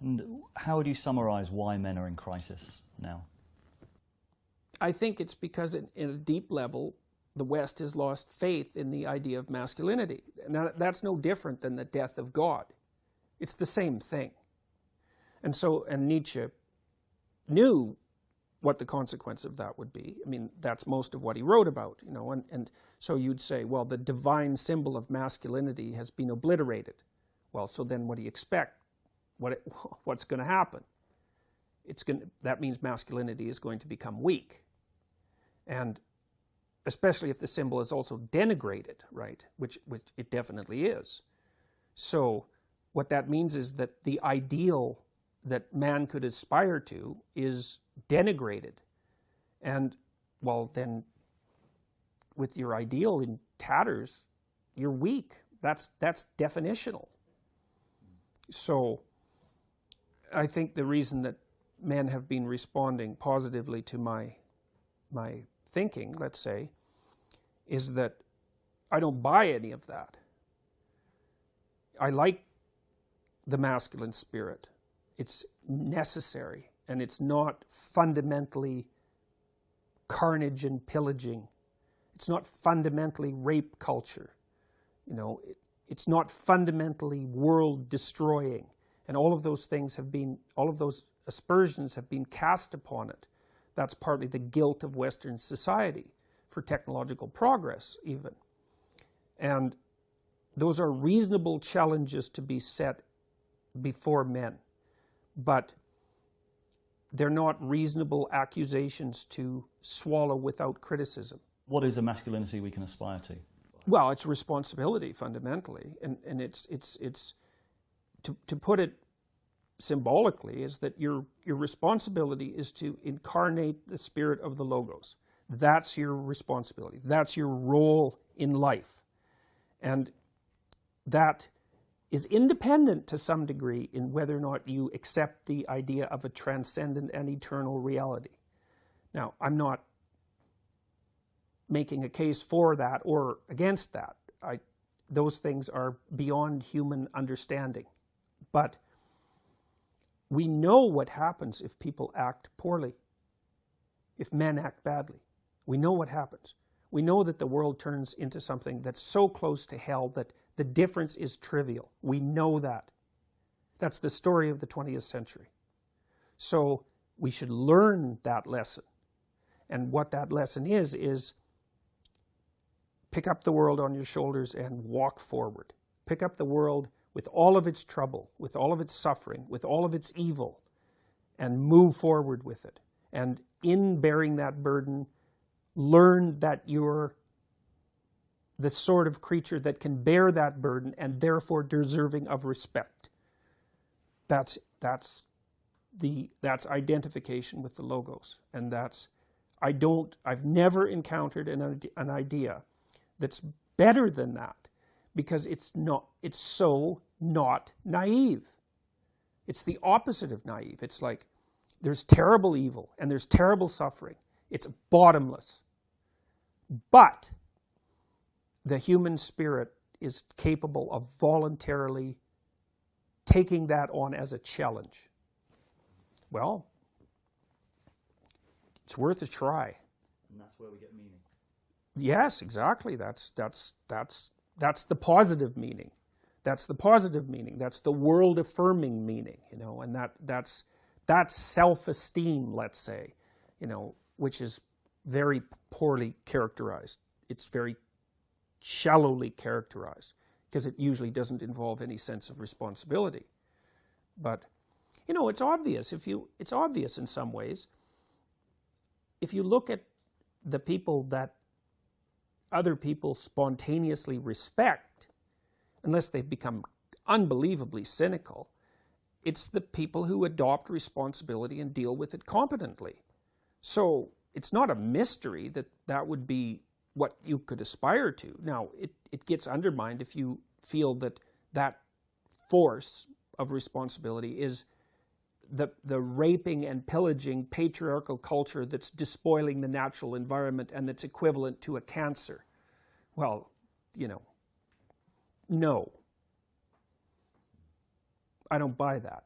And how would you summarize why men are in crisis now? I think it's because in a deep level, the West has lost faith in the idea of masculinity. And that's no different than the death of God. It's the same thing. And Nietzsche knew what the consequence of that would be. I mean, that's most of what he wrote about, you know, and so you'd say, well, the divine symbol of masculinity has been obliterated. Well, so then what do you expect? What's going to happen? That means masculinity is going to become weak. And especially if the symbol is also denigrated, right, which it definitely is. So what that means is that the ideal that man could aspire to is denigrated. And, well, then with your ideal in tatters, you're weak. That's definitional. So I think the reason that men have been responding positively to my thinking, let's say, is that I don't buy any of that. I like the masculine spirit. It's necessary, and it's not fundamentally carnage and pillaging. It's not fundamentally rape culture. You know, it's not fundamentally world destroying. And all of those things have been, all of those aspersions have been cast upon it. That's partly the guilt of Western society for technological progress, even. And those are reasonable challenges to be set before men. But they're not reasonable accusations to swallow without criticism. What is a masculinity we can aspire to? Well, it's responsibility fundamentally, and it's to put it symbolically is that your responsibility is to incarnate the spirit of the Logos. That's your responsibility. That's your role in life, and that is independent to some degree in whether or not you accept the idea of a transcendent and eternal reality. Now, I'm not making a case for that or against that. Those things are beyond human understanding. But we know what happens if people act poorly, if men act badly. We know what happens. We know that the world turns into something that's so close to hell that the difference is trivial. We know that. That's the story of the 20th century. So we should learn that lesson. And what that lesson is pick up the world on your shoulders and walk forward. Pick up the world with all of its trouble, with all of its suffering, with all of its evil, and move forward with it. And in bearing that burden, learn that you're the sort of creature that can bear that burden and therefore deserving of respect. That's identification with the Logos, and I've never encountered an idea that's better than that, because it's so not naive. It's the opposite of naive. It's like there's terrible evil and there's terrible suffering. It's bottomless. But the human spirit is capable of voluntarily taking that on as a challenge. Well, it's worth a try. And that's where we get meaning. Yes, exactly. That's the positive meaning. That's the positive meaning. That's the world-affirming meaning, you know, and that's self-esteem, let's say, you know, which is very poorly characterized. It's very shallowly characterized because it usually doesn't involve any sense of responsibility. But, you know, it's obvious. It's obvious in some ways. If you look at the people that other people spontaneously respect, unless they've become unbelievably cynical, it's the people who adopt responsibility and deal with it competently. So it's not a mystery that that would be what you could aspire to. Now, it gets undermined if you feel that that force of responsibility is the raping and pillaging patriarchal culture that's despoiling the natural environment and that's equivalent to a cancer. Well, you know, no. I don't buy that.